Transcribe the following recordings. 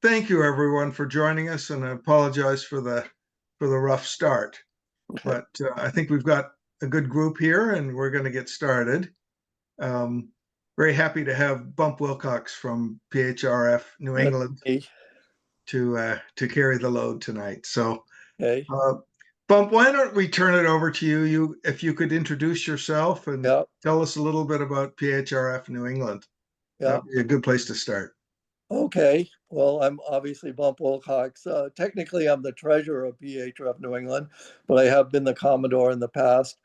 thank you everyone for joining us, and I apologize for the rough start. Okay. But I think we've got a good group here, and we're going to get started. Um, Very happy to have Bump Wilcox from PHRF New That's England me. to carry the load tonight. So, Okay. uh, Bump, why don't we turn it over to you? If you could introduce yourself and Yeah. tell us a little bit about PHRF New England. Yeah. That'd be a good place to start. Okay. Well, I'm obviously Bump Wilcox. Technically, I'm the treasurer of PHRF New England, but I have been the Commodore in the past.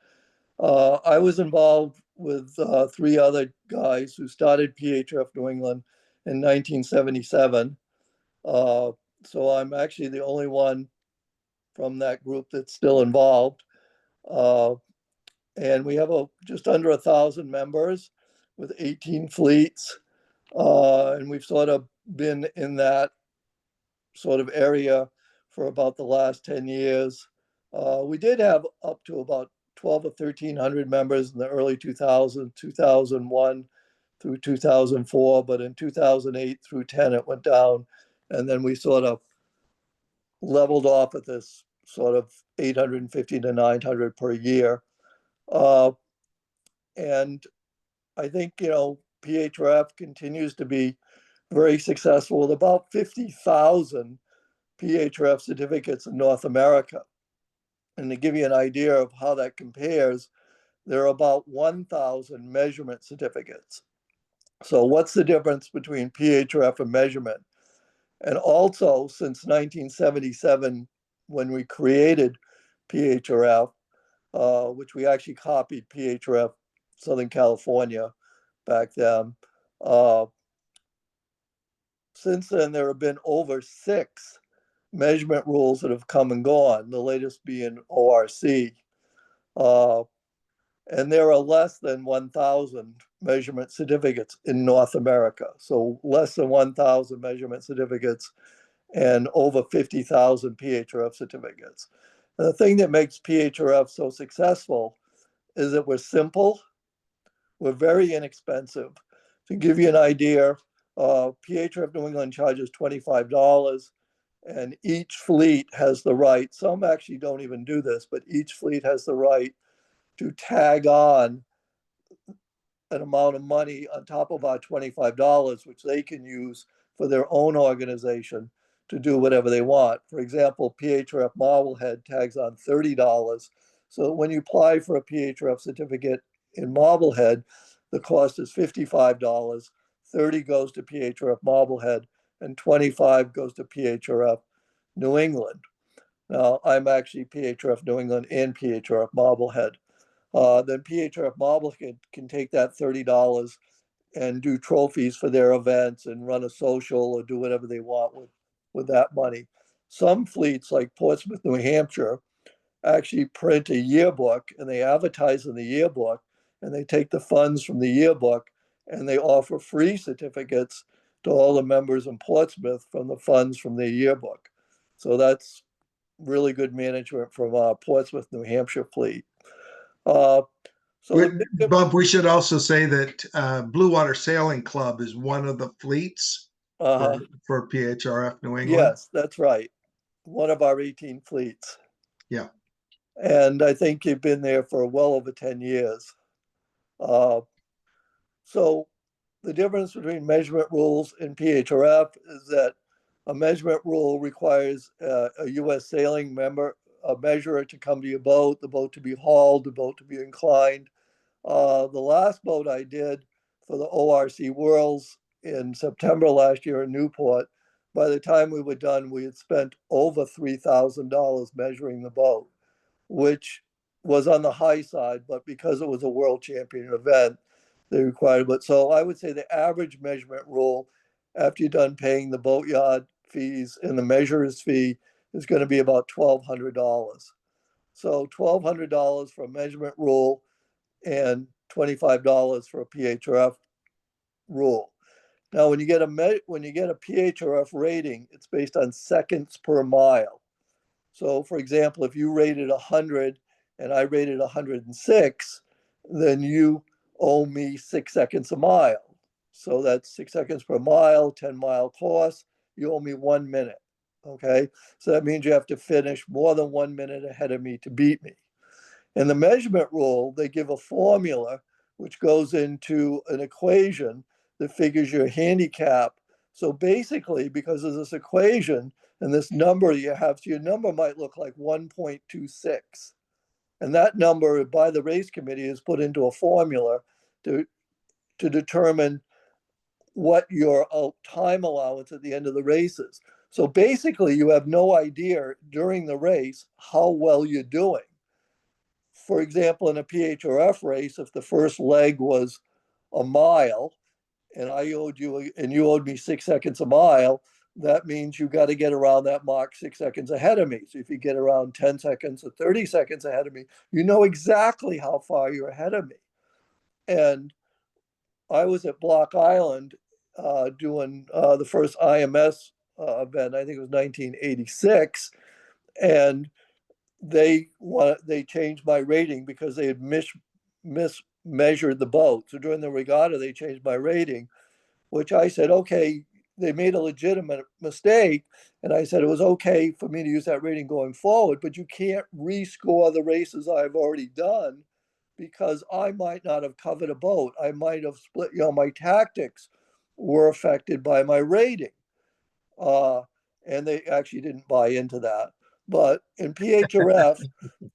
I was involved with three other guys who started PHRF New England in 1977. Uh, so I'm actually the only one from that group that's still involved. Uh, and we have just under 1,000 members with 18 fleets. And we've sort of been in that sort of area for about the last 10 years. We did have up to about 12 or 1,300 members in the early 2000s, 2001 through 2004, but in 2008 through 10, it went down. And then we sort of leveled off at this sort of 850 to 900 per year. Uh, and I think, PHRF continues to be very successful with about 50,000 PHRF certificates in North America. And to give you an idea of how that compares, there are about 1,000 measurement certificates. So what's the difference between PHRF and measurement? And also, since 1977, when we created PHRF, which we actually copied PHRF Southern California back then, uh, since then, there have been over 6 measurement rules that have come and gone, the latest being ORC. Uh, and there are less than 1,000 measurement certificates in North America. So less than 1,000 measurement certificates and over 50,000 PHRF certificates. And the thing that makes PHRF so successful is that we're simple, we're very inexpensive. To give you an idea, PHRF New England charges $25, and each fleet has the right, some actually don't even do this, but each fleet has the right to tag on an amount of money on top of our $25, which they can use for their own organization to do whatever they want. For example, PHRF Marblehead tags on $30. So when you apply for a PHRF certificate in Marblehead, the cost is $55. 30 goes to PHRF Marblehead, and 25 goes to PHRF New England. Now, I'm actually PHRF New England and PHRF Marblehead. Then PHRF Marblehead can take that $30 and do trophies for their events and run a social or do whatever they want with that money. Some fleets, like Portsmouth, New Hampshire, actually print a yearbook and they advertise in the yearbook, and they take the funds from the yearbook and they offer free certificates to all the members in Portsmouth from the funds from their yearbook. So that's really good management from Portsmouth, New Hampshire fleet. Uh, so the big, Bump, we should also say that Blue Water Sailing Club is one of the fleets uh, for PHRF New England. yes, that's right. One of our 18 fleets. Yeah. And I think you've been there for well over 10 years. Uh, so the difference between measurement rules and PHRF is that a measurement rule requires a U.S. sailing member, a measurer to come to your boat, the boat to be hauled, the boat to be inclined. The last boat I did for the ORC Worlds in September last year in Newport, by the time we were done, we had spent over $3,000 measuring the boat, which was on the high side, but because it was a world champion event, they required it. So I would say the average measurement rule, after you're done paying the boatyard fees and the measurer's fee, is going to be about $1,200. So $1,200 for a measurement rule and $25 for a PHRF rule. Now, when you get a PHRF rating, it's based on seconds per mile. So, for example, if you rated 100 and I rated 106, then you owe me 6 seconds a mile. So that's 6 seconds per mile, 10-mile course. you owe me 1 minute. Okay. So that means you have to finish more than 1 minute ahead of me to beat me. In the measurement rule, they give a formula which goes into an equation that figures your handicap. So basically, because of this equation and this number you have, so your number might look like 1.26. And that number by the race committee is put into a formula to determine what your time allowance at the end of the race is. So basically, you have no idea during the race how well you're doing. For example, in a PHRF race, if the first leg was a mile and I owed you and you owed me 6 seconds a mile, that means you got to get around that mark 6 seconds ahead of me. So if you get around 10 seconds or 30 seconds ahead of me, you know exactly how far you're ahead of me. And I was at Block Island doing the first IMS event. I think it was 1986, and they changed my rating because they had mismeasured the boat. So during the regatta, they changed my rating, which I said, okay, they made a legitimate mistake. And I said it was okay for me to use that rating going forward, but you can't rescore the races I've already done because I might not have covered a boat. I might have split, my tactics were affected by my rating. And they actually didn't buy into that. But in PHRF,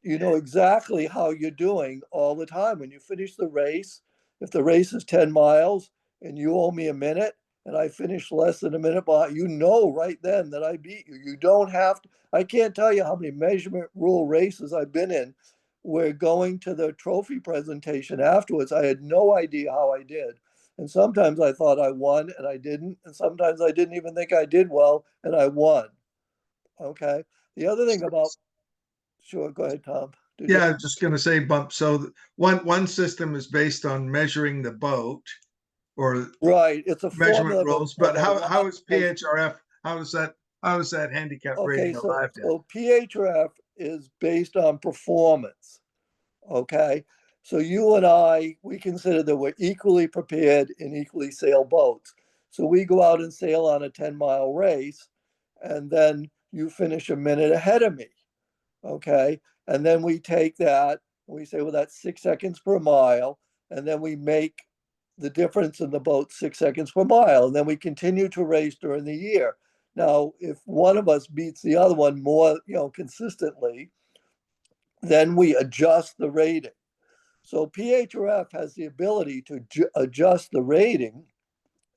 you know exactly how you're doing all the time. When you finish the race, if the race is 10 miles and you owe me a minute and I finish less than a minute behind, you know right then that I beat you. You don't have to, I can't tell you how many measurement rule races I've been in where going to the trophy presentation afterwards, I had no idea how I did. And sometimes I thought I won and I didn't. And sometimes I didn't even think I did well and I won. Okay. The other thing about, sure, go ahead, Tom. Yeah, I was just going to say, Bump. So one system is based on measuring the boat or Right. It's a measurement formula rules, but that a lot how of is PHRF? How is that handicap okay, rating so arrived at? so PHRF is based on performance. Okay. So you and I, we consider that we're equally prepared and equally sail boats. So we go out and sail on a 10-mile race, and then you finish a minute ahead of me. Okay. And then we take that, and we say, well, that's 6 seconds per mile. And then we make the difference in the boat 6 seconds per mile. And then we continue to race during the year. Now, if one of us beats the other one more, consistently, then we adjust the rating. So PHRF has the ability to adjust the rating,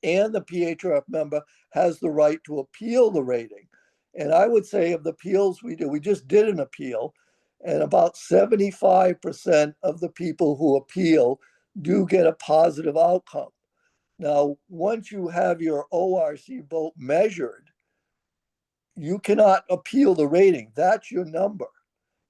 and the PHRF member has the right to appeal the rating. And I would say of the appeals we do, we just did an appeal, and about 75% of the people who appeal do get a positive outcome. Now, once you have your ORC boat measured, you cannot appeal the rating. That's your number.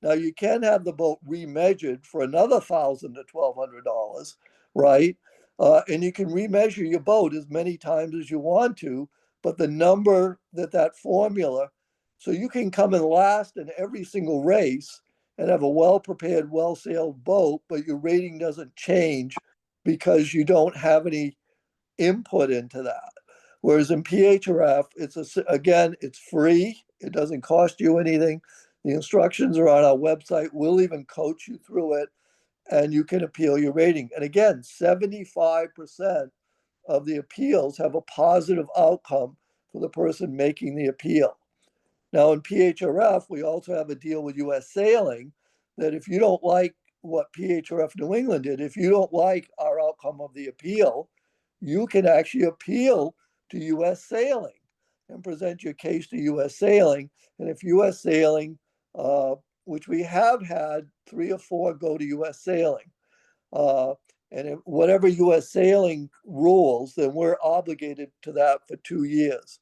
Now you can have the boat remeasured for another $1,000 to $1,200, right? And you can remeasure your boat as many times as you want to, but the number that formula, so you can come in last in every single race and have a well-prepared, well-sailed boat, but your rating doesn't change because you don't have any input into that. Whereas in PHRF, again, it's free. It doesn't cost you anything. The instructions are on our website. We'll even coach you through it, and you can appeal your rating. And again, 75% of the appeals have a positive outcome for the person making the appeal. Now, in PHRF, we also have a deal with US Sailing that if you don't like what PHRF New England did, if you don't like our outcome of the appeal, you can actually appeal to US Sailing and present your case to US Sailing. And if US Sailing, which we have had 3 or 4 go to US Sailing, and if whatever US Sailing rules, then we're obligated to that for 2 years.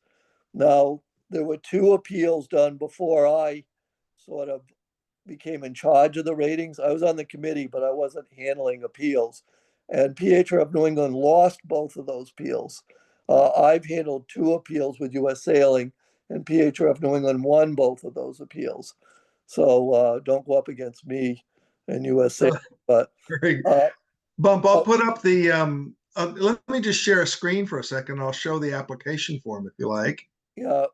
Now, there were 2 appeals done before I sort of became in charge of the ratings. I was on the committee, but I wasn't handling appeals. And PHRF New England lost both of those appeals. I've handled 2 appeals with US Sailing, and PHRF New England won both of those appeals. So don't go up against me and US Sailing. But Very uh, Bump. I'll uh, put up the. Let me just share a screen for a second. I'll show the application form if you like. Yeah.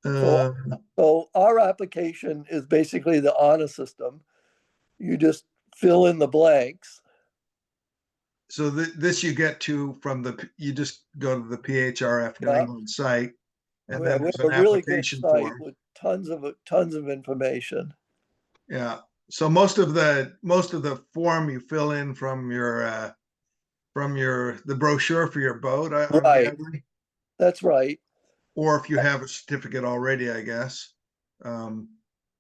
So, Uh, so our application is basically the honor system. You just fill in the blanks. so this you get to from you just go to the PHRF New Yeah. England site, and We then have there's a an really good application site form. with tons of information. Yeah. So most of the form you fill in from the brochure for your boat, I'm Right. gathering, That's right. or if you have a certificate already, I guess. Um,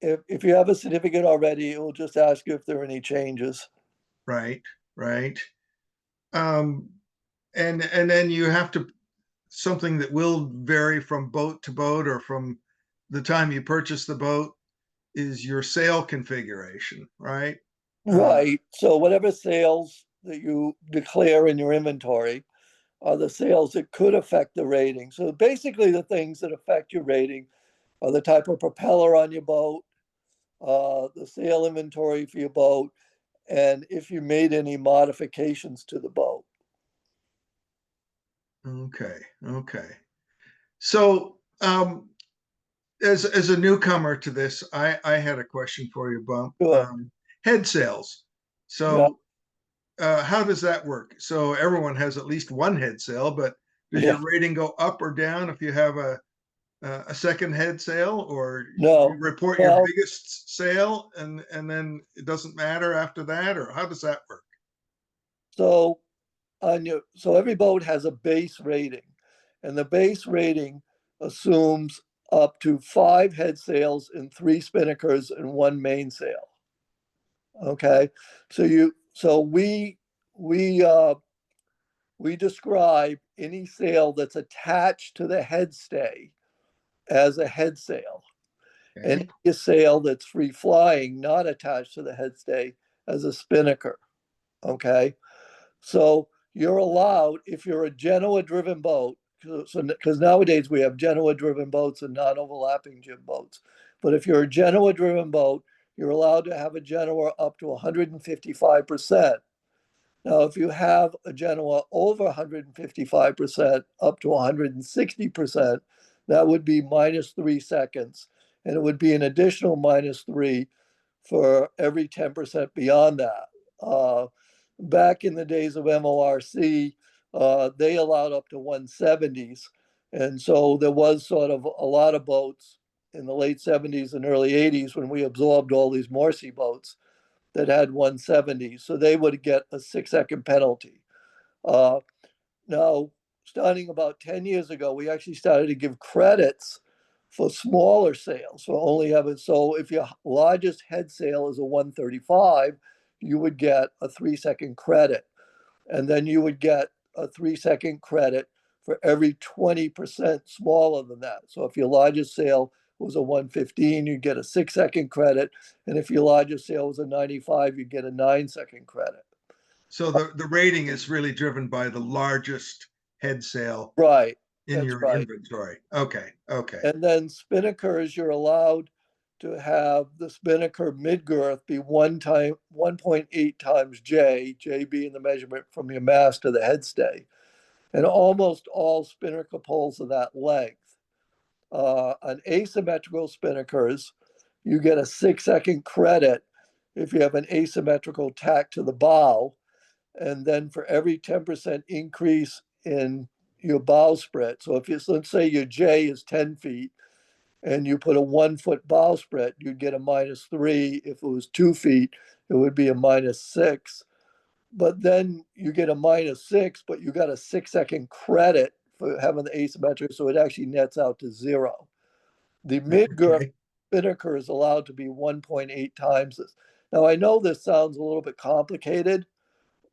If you have a certificate already, it will just ask you if there are any changes. right, right. Um, and then you have to something that will vary from boat to boat or from the time you purchase the boat is your sail configuration, right? Uh, Right. So whatever sales that you declare in your inventory are the sales that could affect the rating. So basically, the things that affect your rating are the type of propeller on your boat, the sail inventory for your boat, and if you made any modifications to the boat. okay, okay. So as a newcomer to this, I had a question for you, Bump. Sure. Head sails. Yeah. So how does that work? So everyone has at least one head sail, but does your Yeah. rating go up or down if you have a second head sail, or you No. report your Well, biggest sail and then it doesn't matter after that, or how does that work? so so every boat has a base rating, and the base rating assumes up to 5 head sails and 3 spinnakers and 1 mainsail. Okay, so we describe any sail that's attached to the head stay as a head sail, and Okay. any sail that's free flying, not attached to the head stay, as a spinnaker. Okay, so you're allowed, if you're a Genoa driven boat, so because nowadays we have Genoa driven boats and non-overlapping jib boats, but if you're a Genoa driven boat, you're allowed to have a Genoa up to 155%. Now, if you have a Genoa over 155%, up to 160%, that would be minus 3 seconds. And it would be an additional minus three for every 10% beyond that. Back in the days of MORC, they allowed up to 170s. And so there was sort of a lot of boats in the late 70s and early 80s when we absorbed all these Morse boats that had 170. So they would get a 6 second penalty. Uh, Now, starting about 10 years ago, we actually started to give credits for smaller sails. So only having, so if your largest head sail is a 135, you would get a 3 second credit. And then you would get a 3 second credit for every 20% smaller than that. So if your largest sail was a 115, you'd get a 6 second credit. And if your largest sail was a 95, you'd get a 9 second credit. So the rating is really driven by the largest head sail Right. in That's your right. inventory. Okay, okay. And then spinnakers, you're allowed to have the spinnaker mid-girth be 1.8 times J being the measurement from your mast to the headstay. And almost all spinnaker poles are that length. On asymmetrical spinnakers, you get a 6 second credit if you have an asymmetrical tack to the bow. And then for every 10% increase in your bowsprit, so if you, let's say your J is 10 feet and you put a 1 foot bowsprit, you'd get a minus three. If it was 2 feet, it would be a minus six. But then you get a minus six, but you got a 6 second credit for having the asymmetric, so it actually nets out to zero. The mid-girth Okay. spinnaker is allowed to be 1.8 times this. Now, I know this sounds a little bit complicated,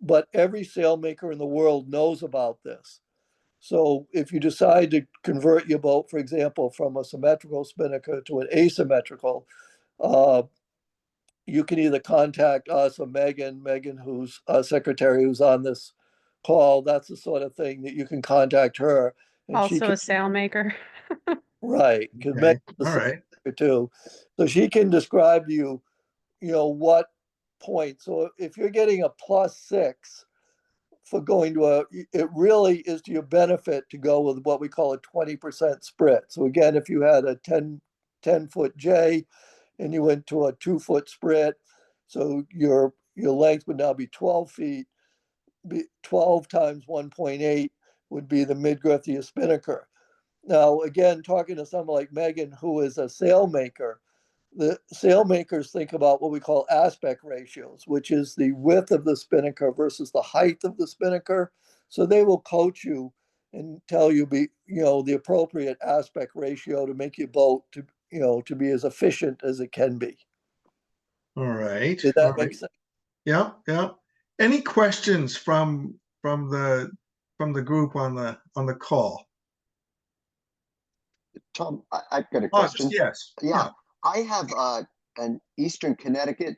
but every sailmaker in the world knows about this. So if you decide to convert your boat, for example, from a symmetrical spinnaker to an asymmetrical, uh, you can either contact us or Megan, who's our secretary, who's on this call. That's the sort of thing that you can contact her, and she Also can, a sailmaker. right, because Okay. Megan's a All right. sailmaker too, so she can describe to you, what point. So if you're getting a plus 6 for going to it really is to your benefit to go with what we call a 20% split. So again, if you had a 10-foot J and you went to a 2-foot split, so your length would now be 12 feet. 12 times 1.8 would be the midgirth of your spinnaker. Now, again, talking to someone like Megan, who is a sailmaker, the sailmakers think about what we call aspect ratios, which is the width of the spinnaker versus the height of the spinnaker. So they will coach you and tell you the appropriate aspect ratio to make your boat to be as efficient as it can be. All right. Did All that make right. sense? Yeah. Yeah. Any questions from the group on the call? Tom, I've got a August, question. yes. Yeah, I have an Eastern Connecticut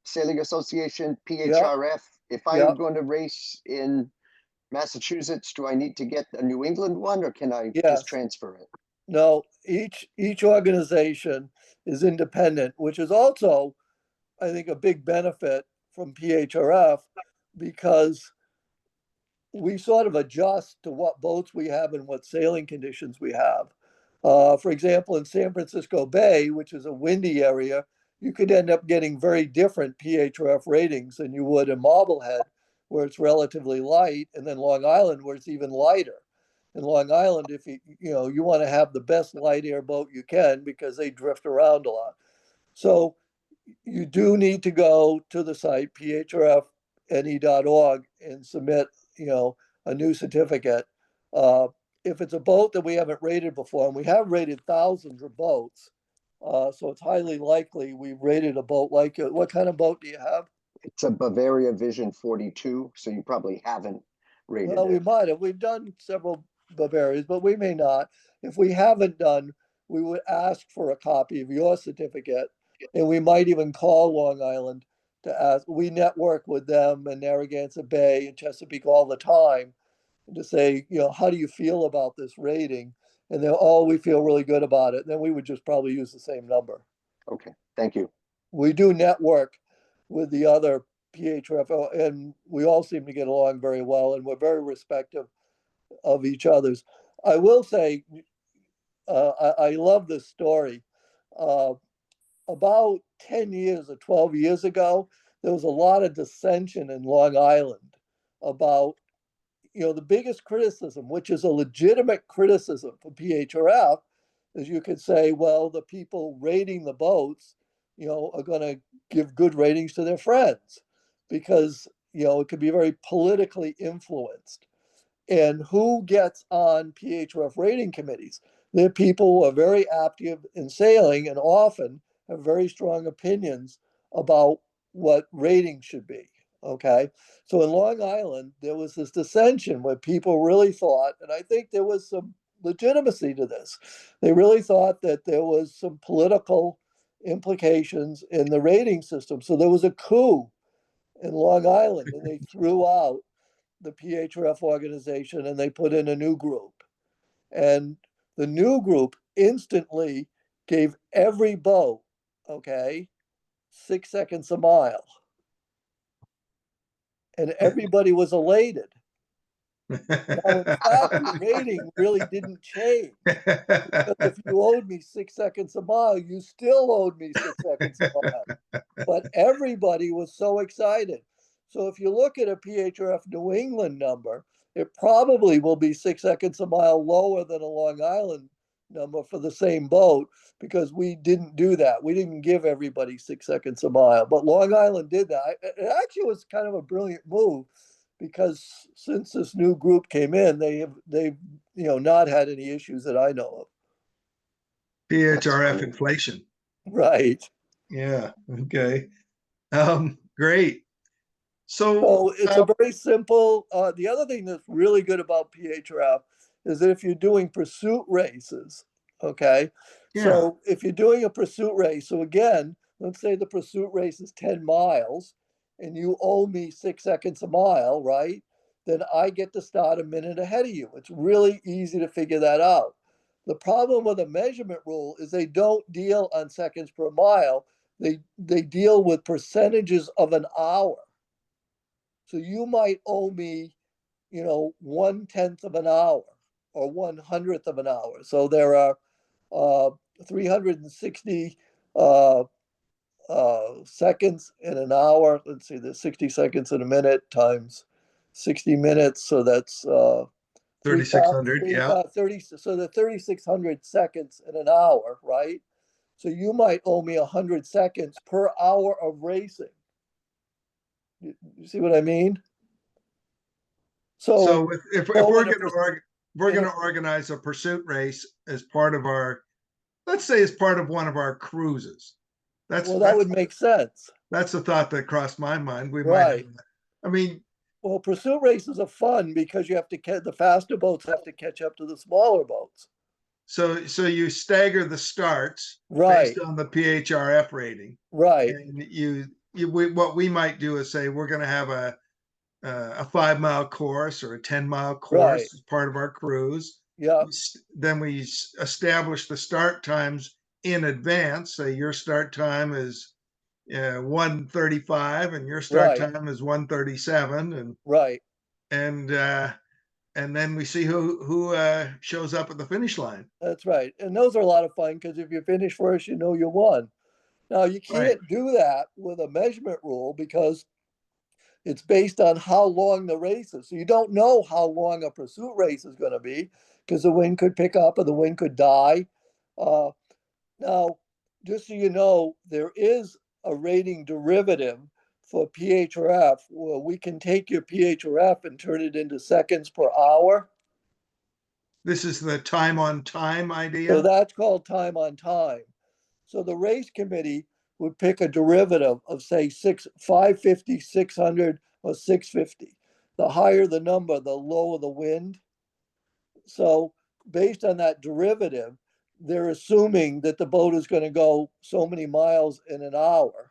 Sailing Association, Yeah, PHRF. If I yeah, am going to race in Massachusetts, do I need to get a New England one, or can I just yes. transfer it? No, each organization is independent, which is also, I think, a big benefit from PHRF because we sort of adjust to what boats we have and what sailing conditions we have. For example, in San Francisco Bay, which is a windy area, you could end up getting very different PHRF ratings than you would in Marblehead, where it's relatively light, and then Long Island, where it's even lighter. In Long Island, if you want to have the best light air boat you can because they drift around a lot. So you do need to go to the site phrfne.org and submit, a new certificate. Uh, if it's a boat that we haven't rated before, and we have rated thousands of boats, so it's highly likely we've rated a boat like it. What kind of boat do you have? It's a Bavaria Vision 42, so you probably haven't rated Well, we it. might have. We've done several Bavarias, but we may not. If we haven't done, we would ask for a copy of your certificate, and we might even call Long Island to ask. We network with them in Narragansett Bay and Chesapeake all the time to say, how do you feel about this rating? And they're, oh, we feel really good about it. And then we would just probably use the same number. Okay, thank you. We do network with the other PHRF, and we all seem to get along very well, and we're very respectful of each other's. I will say, I love this story. Uh, about 10 years or 12 years ago, there was a lot of dissension in Long Island about, the biggest criticism, which is a legitimate criticism for PHRF, is you could say, well, the people rating the boats, are going to give good ratings to their friends because, it could be very politically influenced. And who gets on PHRF rating committees? They're people who are very active in sailing and often have very strong opinions about what ratings should be. Okay. So in Long Island, there was this dissension where people really thought, and I think there was some legitimacy to this, they really thought that there was some political implications in the rating system. So there was a coup in Long Island and they threw out the PHRF organization and they put in a new group. And the new group instantly gave every boat, okay, 6 seconds a mile. And everybody was elated. Now, in fact, the rating really didn't change. Because if you owed me 6 seconds a mile, you still owed me 6 seconds a mile. But everybody was so excited. So if you look at a PHRF New England number, it probably will be 6 seconds a mile lower than a Long Island number for the same boat because we didn't do that. We didn't give everybody 6 seconds a mile, but Long Island did that. It actually was kind of a brilliant move because since this new group came in, they've not had any issues that I know of. PHRF inflation. Right. Yeah. Okay. Great. So, So it's a very simple. The other thing that's really good about PHRF is that if you're doing pursuit races, okay, yeah. so if you're doing a pursuit race, so again, let's say the pursuit race is 10 miles and you owe me 6 seconds a mile, right? Then I get to start a minute ahead of you. It's really easy to figure that out. The problem with a measurement rule is they don't deal on seconds per mile. They deal with percentages of an hour. So you might owe me, 1/10 of an hour or 1/100th of an hour. So there are 360 uh, seconds in an hour. Let's see, there's 60 seconds in a minute times 60 minutes. So that's 3,600. Yeah. 30. So the 3,600 seconds in an hour, right? So you might owe me 100 seconds per hour of racing. You see what I mean? So, So if so we're in a, going to we're in going a to organize a pursuit race as part of our, let's say, as part of one of our cruises. That's well, that would make sense, that's the thought that crossed my mind. We might have. right? I mean, Well, pursuit races are fun because you have to catch the faster boats have to catch up to the smaller boats. so you stagger the starts based Right, on the PHRF rating, right, and what we might do is say we're going to have a 5 mile course or a 10 mile right. course as part of our cruise. Yeah, Then we establish the start times in advance. Say your start time is 1:35 and your start right, time is 1:37, right. and uh, and then we see who shows up at the finish line. That's right. And those are a lot of fun because if you finish first, you know you won. Now, you Right. can't do that with a measurement rule because it's based on how long the race is. So you don't know how long a pursuit race is going to be because the wind could pick up or the wind could die. Uh, Now, just so you know, there is a rating derivative for PHRF where we can take your PHRF and turn it into seconds per hour. This is the time on time So idea. that's called time on time. So the race committee would pick a derivative of say 550, 600, or 650. The higher the number, the lower the wind. So based on that derivative, they're assuming that the boat is going to go so many miles in an hour.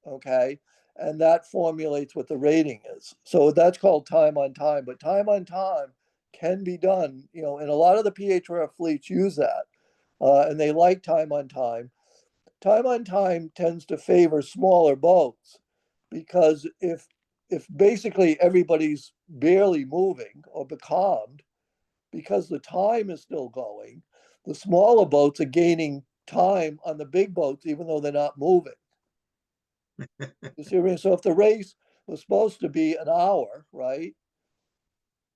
Okay. And that formulates what the rating is. So that's called time on time. But time on time can be done, and a lot of the PHRF fleets use that. And they like time on time. Time on time tends to favor smaller boats because if basically everybody's barely moving or becalmed, because the time is still going, the smaller boats are gaining time on the big boats, even though they're not moving. You see what I mean? So if the race was supposed to be an hour, right?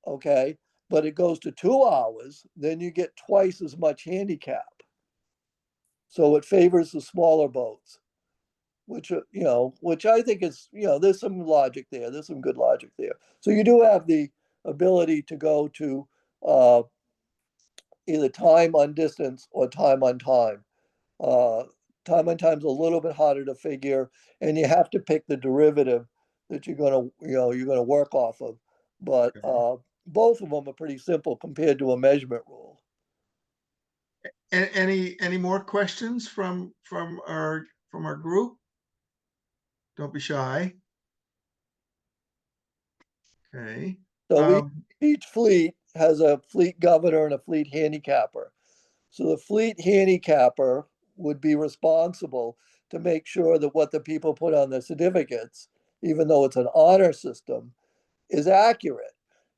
Okay, but it goes to 2 hours, then you get twice as much handicap. So it favors the smaller boats, which I think is, there's some logic there. There's some good logic there. So you do have the ability to go to uh, either time on distance or time on time. Uh, Time on time is a little bit harder to figure, and you have to pick the derivative that you're gonna work off of. But Okay. both of them are pretty simple compared to a measurement rule. Any more questions from our group? Don't be shy. Okay. So Um, each fleet has a fleet governor and a fleet handicapper. So the fleet handicapper would be responsible to make sure that what the people put on their certificates, even though it's an honor system, is accurate.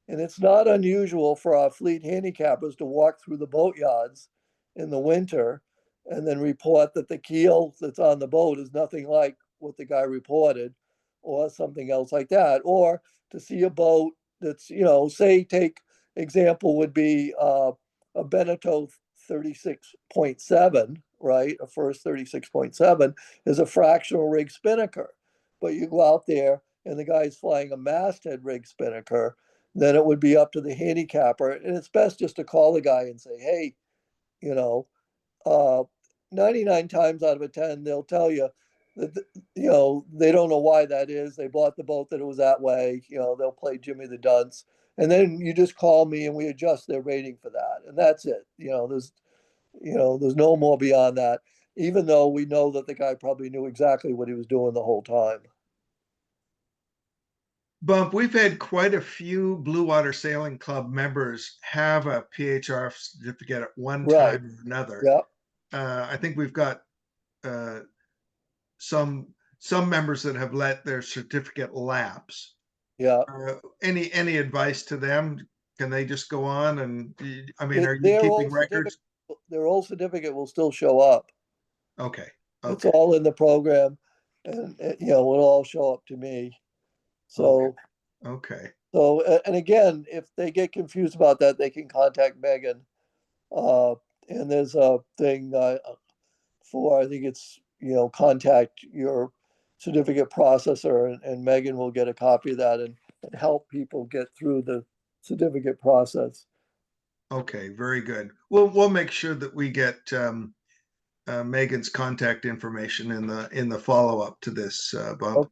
And it's not unusual for our fleet handicappers to walk through the boatyards in the winter and then report that the keel that's on the boat is nothing like what the guy reported or something else like that. Or to see a boat that's, say, take example would be a Beneteau 36.7, right? A first 36.7 is a fractional rig spinnaker. But you go out there and the guy's flying a masthead rig spinnaker, then it would be up to the handicapper. And it's best just to call the guy and say, hey, you know, uh, 99 times out of 10, they'll tell you that, they don't know why that is. They bought the boat that it was that way. They'll play Jimmy the Dunce. And then you just call me and we adjust their rating for that. And that's it. There's no more beyond that, even though we know that the guy probably knew exactly what he was doing the whole time. Bump, we've had quite a few Blue Water Sailing Club members have a PHRF certificate at one Right. time or another. Yeah. I think we've got uh, some members that have let their certificate lapse. Yeah. Any advice to them? Can they just go on and, I mean, are you Their keeping old records? certificate, their old certificate will still show up. Okay, It's okay, all in the program, and you know, it'll all show up to me. So, okay. and again, if they get confused about that, they can contact Megan. Uh, and there's a thing for, I think it's, you know, contact your certificate processor, and Megan will get a copy of that and help people get through the certificate process. Okay, very good. We'll make sure that we get Megan's contact information in the follow-up to this, Bob. Okay.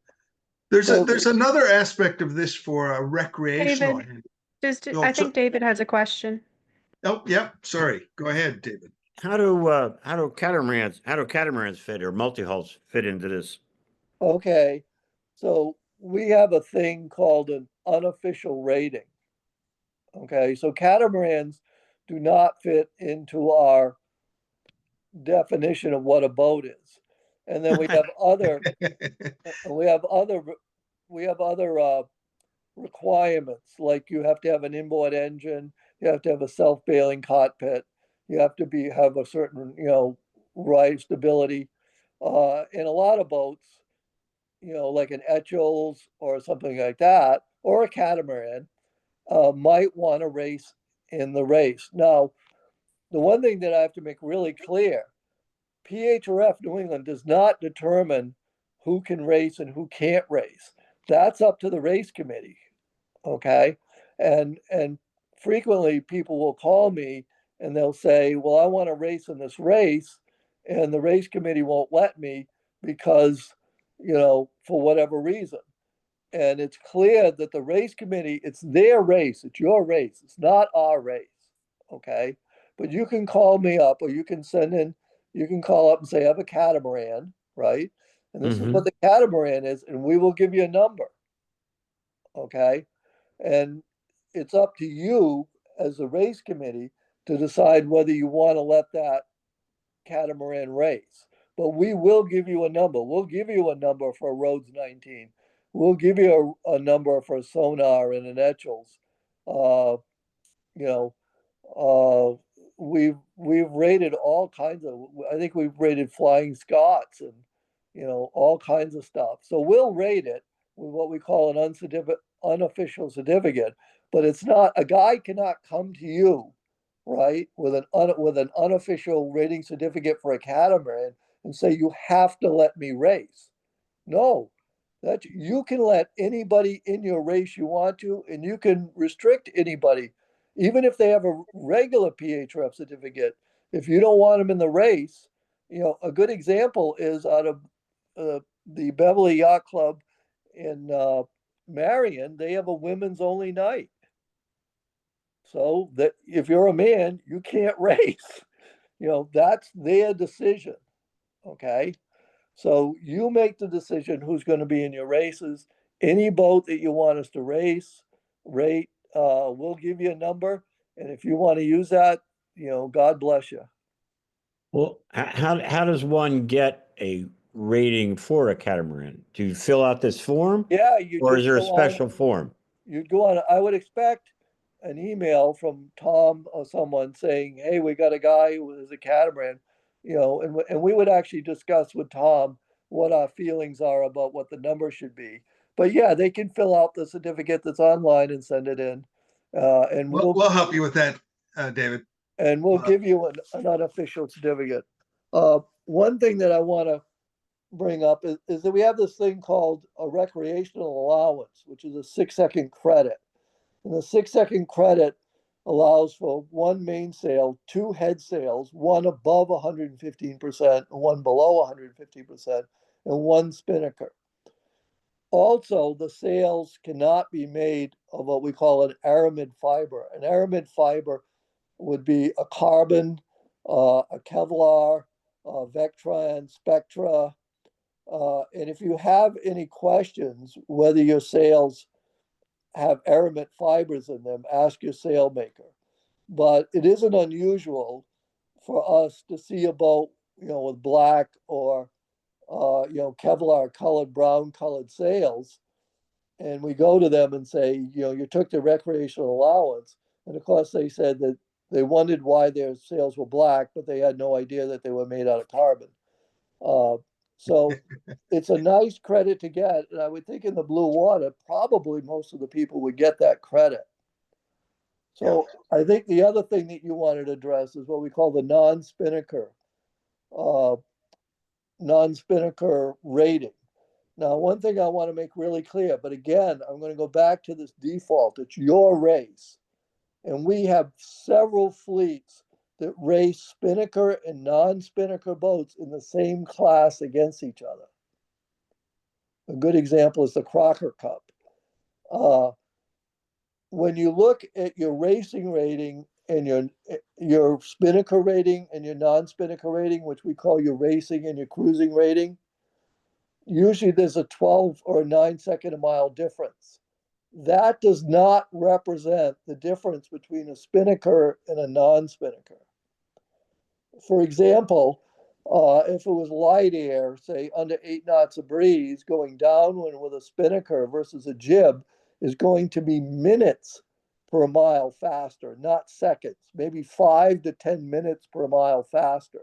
So, There's another aspect of this for a recreational. David, just, Oh, I think David has a question. oh, yeah, sorry. Go ahead, David. How do catamarans fit or multi-hulls fit into this? okay, so we have a thing called an unofficial rating. Okay, so catamarans do not fit into our definition of what a boat is. And then we have other, we have other, we have other requirements, like you have to have an inboard engine, you have to have a self-bailing cockpit, you have to have a certain, you know, ride stability. In a lot of boats, you know, like an Etchells or something like that, or a catamaran, might want to race in the race. Now, the one thing that I have to make really clear, PHRF New England does not determine who can race and who can't race. That's up to the race committee. Okay. And frequently people will call me and they'll say, well, I want to race in this race, and the race committee won't let me because, you know, for whatever reason. And it's clear that the race committee, it's their race, it's your race, it's not our race. Okay. But you can call me up, or you can send in, you can call up and say, I have a catamaran, right? And this is what the catamaran is, and we will give you a number. Okay. And it's up to you as the race committee to decide whether you want to let that catamaran race. But we will give you a number. We'll give you a number for Rhodes 19. We'll give you a number for Sonar and an Etchells. You know, we've rated all kinds of. I think we've rated Flying Scots and, you know, all kinds of stuff. So we'll rate it with what we call an unofficial certificate. But it's not, a guy cannot come to you, right, with an unofficial rating certificate for a catamaran and say you have to let me race. No, that you can let anybody in your race you want to, and you can restrict anybody, even if they have a regular PHRF certificate. If you don't want them in the race, you know, a good example is out of the Beverly Yacht Club in Marion. They have a women's only night. So that if you're a man, you can't race. You know, that's their decision. Okay. So you make the decision who's going to be in your races. Any boat that you want us to rate, we'll give you a number. And if you want to use that, you know, God bless you. Well, how does one get a rating for a catamaran? Do you fill out this form, Yeah, you or is just there a go on, special form? you'd go on. I would expect an email from Tom or someone saying, hey, we got a guy who is a catamaran, you know, and we would actually discuss with Tom what our feelings are about what the number should be. But yeah, they can fill out the certificate that's online and send it in. And We'll help you with that, David. we'll give you an unofficial certificate. One thing that I want to bring up is that we have this thing called a recreational allowance, which is a 6-second credit. And the 6-second credit allows for one mainsail, two head sails, one above 115% and one below 115%, and one spinnaker. Also, the sails cannot be made of what we call an aramid fiber. An aramid fiber would be a carbon, a Kevlar, Vectran, Spectra. And if you have any questions whether your sails have aramid fibers in them, ask your sailmaker. But it isn't unusual for us to see a boat, you know, with black or, you know, Kevlar colored, brown colored sails. and we go to them and say, you know, you took the recreational allowance. And of course, they said that they wondered why their sails were black, but they had no idea that they were made out of carbon. So it's a nice credit to get. And I would think in the blue water, probably most of the people would get that credit. So I think the other thing that you wanted to address is what we call the non-spinnaker rating. Now, one thing I want to make really clear, but again, I'm going to go back to this default. It's your race. And we have several fleets that race spinnaker and non-spinnaker boats in the same class against each other. A good example is the Crocker Cup. When you look at your racing rating and your spinnaker rating and your non-spinnaker rating, which we call your racing and your cruising rating, usually there's a 12 or a 9-second a mile difference. That does not represent the difference between a spinnaker and a non-spinnaker. For example, if it was light air, say under 8 knots of breeze, going downwind with a spinnaker versus a jib is going to be minutes per mile faster, not seconds, maybe 5 to 10 minutes per mile faster.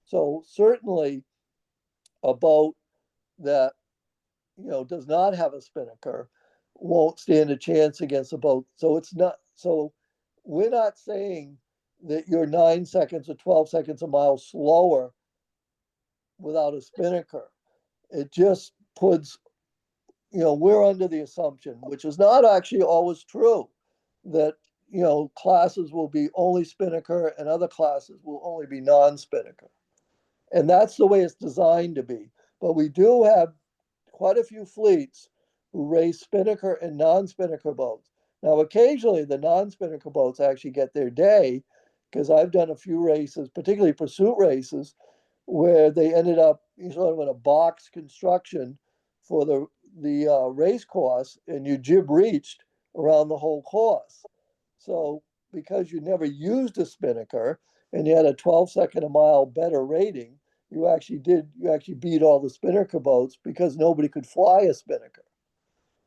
So certainly a boat that, you know, does not have a spinnaker won't stand a chance against a boat. So it's not, so we're not saying that you're 9 seconds or 12 seconds a mile slower without a spinnaker. It just puts, you know, we're under the assumption, which is not actually always true, that, you know, classes will be only spinnaker and other classes will only be non-spinnaker. And that's the way it's designed to be. But we do have quite a few fleets who race spinnaker and non-spinnaker boats. Now, occasionally the non-spinnaker boats actually get their day, because I've done a few races, particularly pursuit races, where they ended up sort of in a box construction for the race course, and your jib reached around the whole course. So because you never used a spinnaker and you had a 12-second a mile better rating, you actually beat all the spinnaker boats because nobody could fly a spinnaker.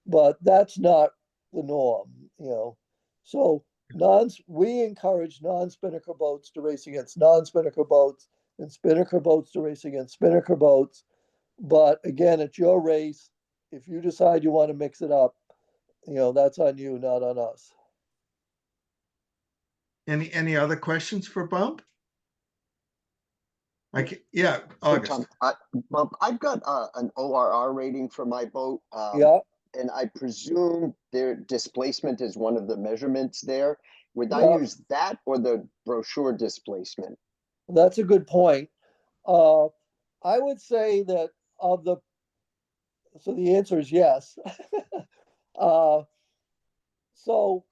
But that's not the norm, you know. So we encourage non-spinnaker boats to race against non-spinnaker boats and spinnaker boats to race against spinnaker boats. But again, it's your race. If you decide you want to mix it up, you know, that's on you, not on us. Any other questions for Bump? Yeah, So, August. Tom, Bump, I've got an ORR rating for my boat. Yeah, And I presume their displacement is one of the measurements there. Would I Yeah. use that or the brochure displacement? that's a good point. I would say that so the answer is yes. So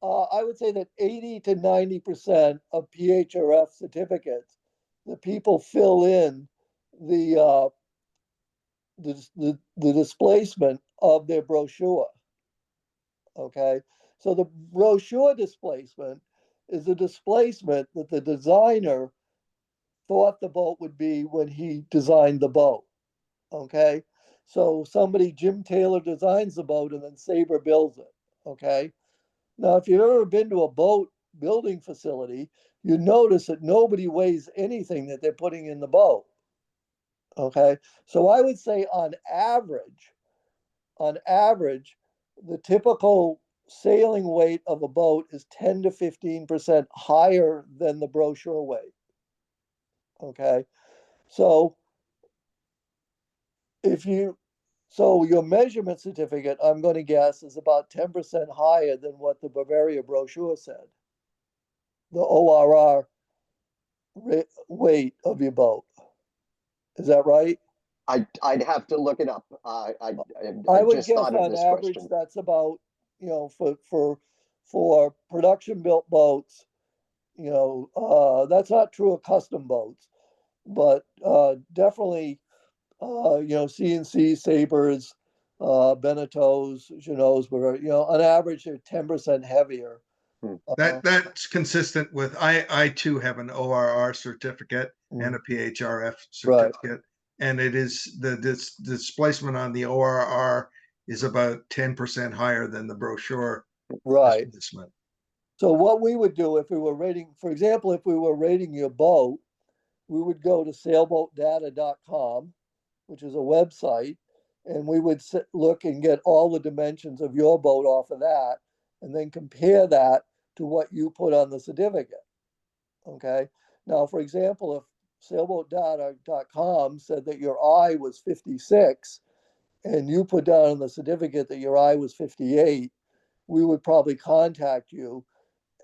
I would say that 80 to 90% of PHRF certificates, the people fill in the displacement of their brochure. Okay, so the brochure displacement is the displacement that the designer thought the boat would be when he designed the boat. Okay, so Jim Taylor designs the boat and then Sabre builds it. Okay, now if you've ever been to a boat building facility, you notice that nobody weighs anything that they're putting in the boat. Okay, so I would say on average, the typical sailing weight of a boat is 10 to 15% higher than the brochure weight. Okay, so your measurement certificate, I'm going to guess, is about 10% higher than what the Bavaria brochure said. The ORR weight of your boat. Is that right? I'd have to look it up. I would just guess thought of on this average question. that's about, you know, for production built boats, you know, that's not true of custom boats, but definitely, you know, CNC Sabres, Beneteaus, Jeanots, but you know, on average they're 10% heavier. That's consistent with, I too have an ORR certificate and a PHRF Right. certificate. And it is the displacement on the ORR is about 10% higher than the brochure Right. assessment. So what we would do if we were rating, for example, if we were rating your boat, we would go to sailboatdata.com, which is a website, and we would look and get all the dimensions of your boat off of that, and then compare that to what you put on the certificate. Okay. Now, for example, if sailboatdata.com said that your I was 56, and you put down in the certificate that your I was 58, we would probably contact you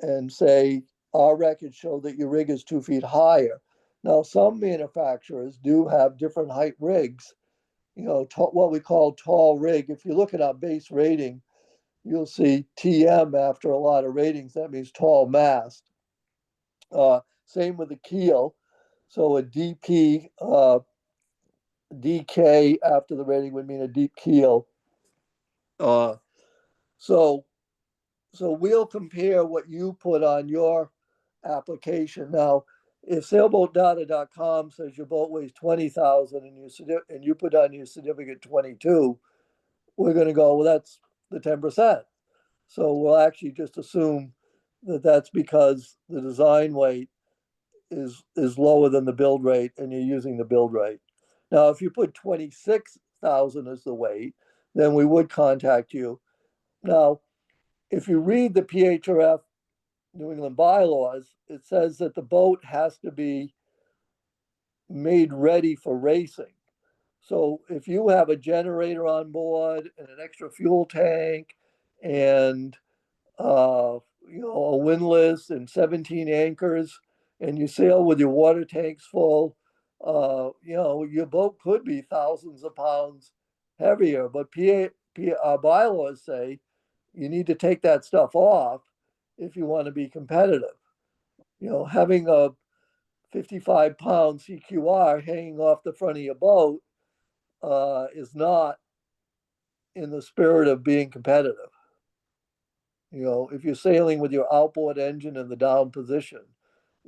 and say, our records show that your rig is 2 feet higher. Now, some manufacturers do have different height rigs, what we call tall rig. If you look at our base rating, you'll see TM after a lot of ratings. That means tall mast. Same with the keel. So a DP, DK after the rating would mean a deep keel. So we'll compare what you put on your application. Now, if sailboatdata.com says your boat weighs 20,000 and you put on your certificate 22, we're going to go, well, that's the 10%. So we'll actually just assume that that's because the design weight is lower than the build rate and you're using the build rate. Now, if you put 26,000 as the weight, then we would contact you. Now, if you read the PHRF New England bylaws, it says that the boat has to be made ready for racing. So if you have a generator on board and an extra fuel tank and a windlass and 17 anchors, and you sail with your water tanks full, your boat could be thousands of pounds heavier. But our bylaws say you need to take that stuff off if you want to be competitive. Having a 55-pound CQR hanging off the front of your boat is not in the spirit of being competitive. If you're sailing with your outboard engine in the down position,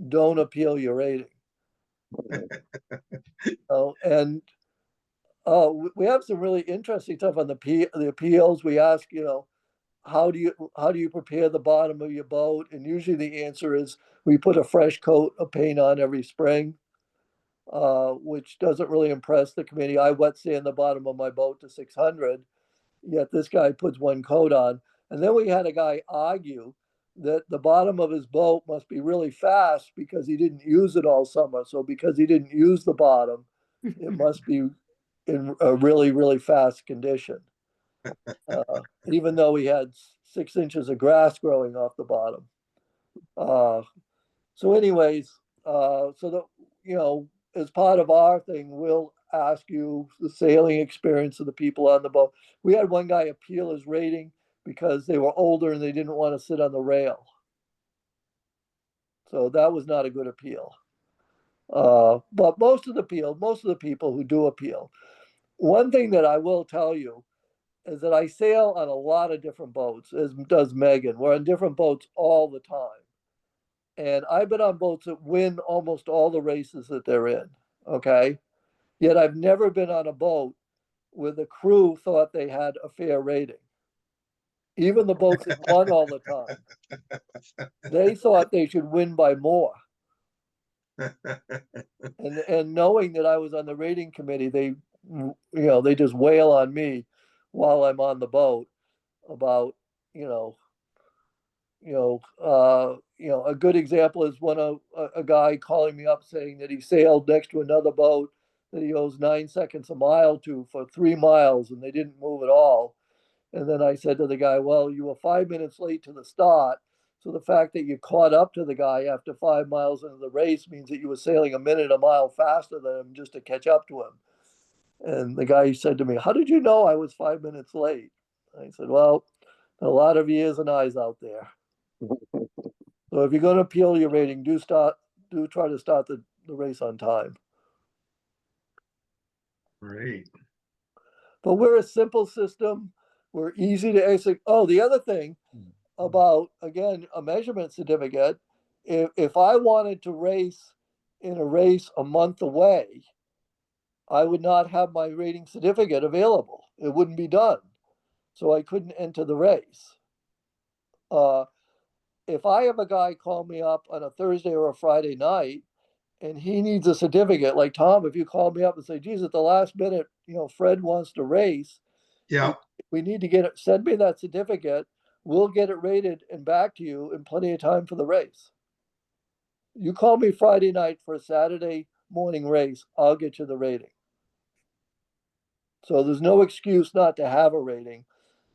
don't appeal your rating. And we have some really interesting stuff on the appeals. We ask, how do you prepare the bottom of your boat? And usually the answer is we put a fresh coat of paint on every spring, which doesn't really impress the committee. I wet sand the bottom of my boat to 600, yet this guy puts one coat on. And then we had a guy argue that the bottom of his boat must be really fast because he didn't use it all summer. So because he didn't use the bottom, it must be in a really, really fast condition. Even though he had 6 inches of grass growing off the bottom. So anyways, as part of our thing, we'll ask you the sailing experience of the people on the boat. We had one guy appeal his rating because they were older and they didn't want to sit on the rail. So that was not a good appeal. But most of the people who do appeal, one thing that I will tell you is that I sail on a lot of different boats, as does Megan. We're on different boats all the time. And I've been on boats that win almost all the races that they're in, okay? Yet I've never been on a boat where the crew thought they had a fair rating. Even the boats that won all the time, they thought they should win by more. And knowing that I was on the rating committee, they just wail on me while I'm on the boat about, a good example is a guy calling me up saying that he sailed next to another boat that he owes 9 seconds a mile to for 3 miles and they didn't move at all. And then I said to the guy, well, you were 5 minutes late to the start. So the fact that you caught up to the guy after 5 miles into the race means that you were sailing a minute a mile faster than him just to catch up to him. And the guy said to me, how did you know I was 5 minutes late? I said, well, a lot of ears and eyes out there. So if you're going to appeal your rating, do try to start the race on time. Great. But we're a simple system. We're easy to execute. Oh, the other thing about, again, a measurement certificate, if I wanted to race in a race a month away, I would not have my rating certificate available. It wouldn't be done. so I couldn't enter the race. If I have a guy call me up on a Thursday or a Friday night and he needs a certificate, like Tom, if you call me up and say, geez, at the last minute, Fred wants to race, Yeah, we need to get it, send me that certificate. We'll get it rated and back to you in plenty of time for the race. You call me Friday night for a Saturday morning race, I'll get you the rating. So there's no excuse not to have a rating.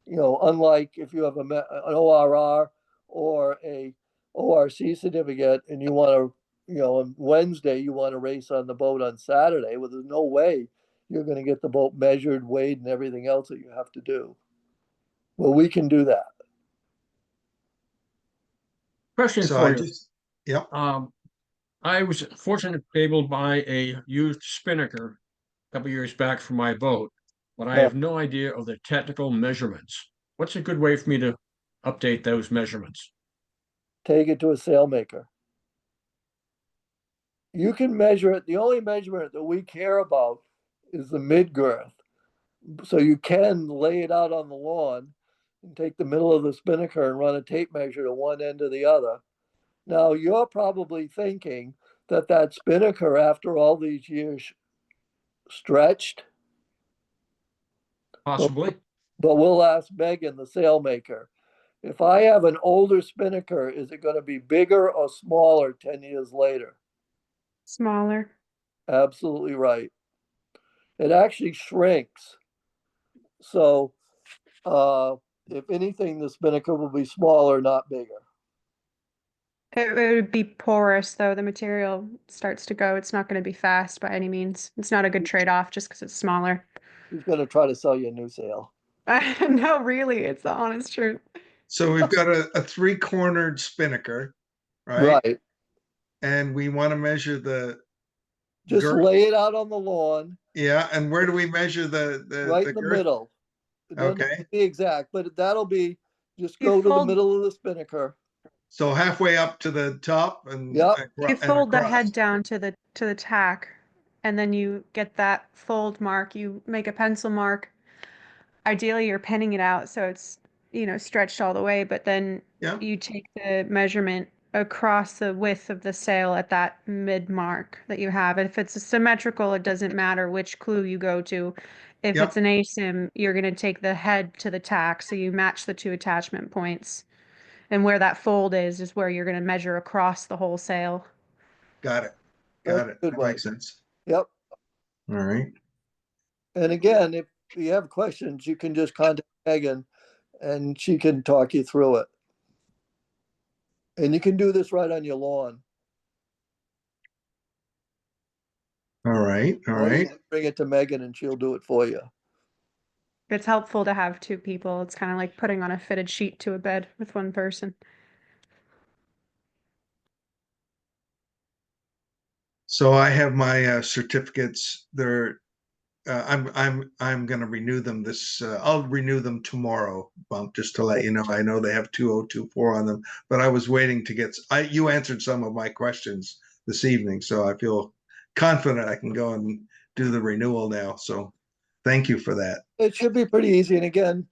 Unlike if you have an ORR or a ORC certificate and you want to, on Wednesday, you want to race on the boat on Saturday, well, there's no way you're going to get the boat measured, weighed, and everything else that you have to do. Well, we can do that. Question so for I you. just, yeah, I was fortunate to be able to buy a used spinnaker a couple years back for my boat, but I have no idea of the technical measurements. What's a good way for me to update those measurements? Take it to a sailmaker. You can measure it. The only measurement that we care about is the mid girth. So you can lay it out on the lawn and take the middle of the spinnaker and run a tape measure to one end or the other. Now, you're probably thinking that that spinnaker, after all these years, stretched. Possibly. But we'll ask Megan, the sailmaker. If I have an older spinnaker, is it going to be bigger or smaller 10 years later? Smaller. Absolutely right. It actually shrinks. So, if anything, the spinnaker will be smaller, not bigger. It would be porous though. The material starts to go. It's not going to be fast by any means. It's not a good trade-off just because it's smaller. Who's going to try to sell you a new sail? No, really, it's the honest truth. so we've got a three-cornered spinnaker, right? Right. And we want to measure the Just girth. lay it out on the lawn, Yeah, and where do we measure the right in the girth? middle. It doesn't have Okay, to be exact, but that'll be, just You go to the fold- middle of the spinnaker. so halfway up to the top and Yep. You and fold the across. head down to the tack, and then you get that fold mark. You make a pencil mark. Ideally, you're pinning it out so it's stretched all the way, but then Yeah, you take the measurement across the width of the sail at that mid mark that you have. If it's symmetrical, it doesn't matter which clue you go to. If Yep. it's an asim, you're going to take the head to the tack, so you match the two attachment points. And where that fold is where you're going to measure across the whole sail. got it. That's Got a it. good That way. makes sense. Yep. All right. And again, if you have questions, you can just contact Megan and she can talk you through it. And you can do this right on your lawn. All right. All Or you right. can bring it to Megan and she'll do it for you. It's helpful to have two people. It's kind of like putting on a fitted sheet to a bed with one person. So I have my certificates. They're I'm going to renew them this. I'll renew them tomorrow, Bump, just to let you know. I know they have 2024 on them, but I was waiting to get. You answered some of my questions this evening, so I feel confident I can go and do the renewal now. So, thank you for that. It should be pretty easy. And again,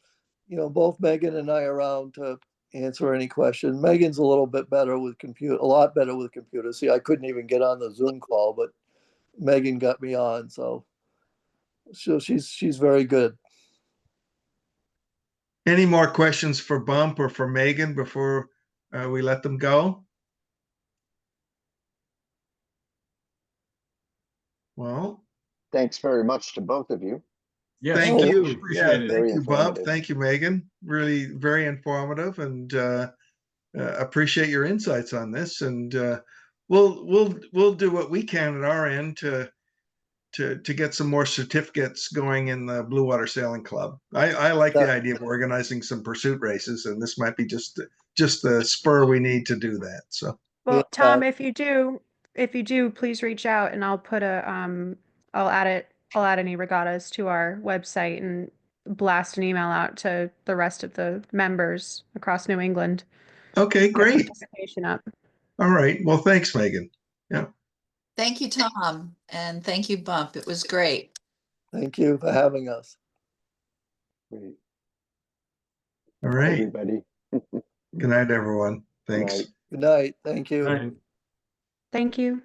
both Megan and I are around to answer any question. Megan's a little bit better with a lot better with computers. See, I couldn't even get on the Zoom call, but Megan got me on, so she's very good. Any more questions for Bump or for Megan before we let them go? Well, Thanks very much to both of you. Yes, thank Oh, you. appreciate Yeah, it. thank Very you, Bump. informative. Thank you, Megan. Really very informative, and appreciate your insights on this. And we'll do what we can at our end to get some more certificates going in the Blue Water Sailing Club. I like the idea of organizing some pursuit races, and this might be just the spur we need to do that. So Well, Yeah. Tom, if you do, please reach out and I'll put I'll add any regattas to our website and blast an email out to the rest of the members across New England. okay, Get great. participation up. All right. Well, thanks, Megan. Yeah. Thank you, Tom, and thank you, Bump. It was great. Thank you for having us. Great. All right. everybody. Good night, everyone. Thanks. night. Good night. Thank you. Right. Thank you.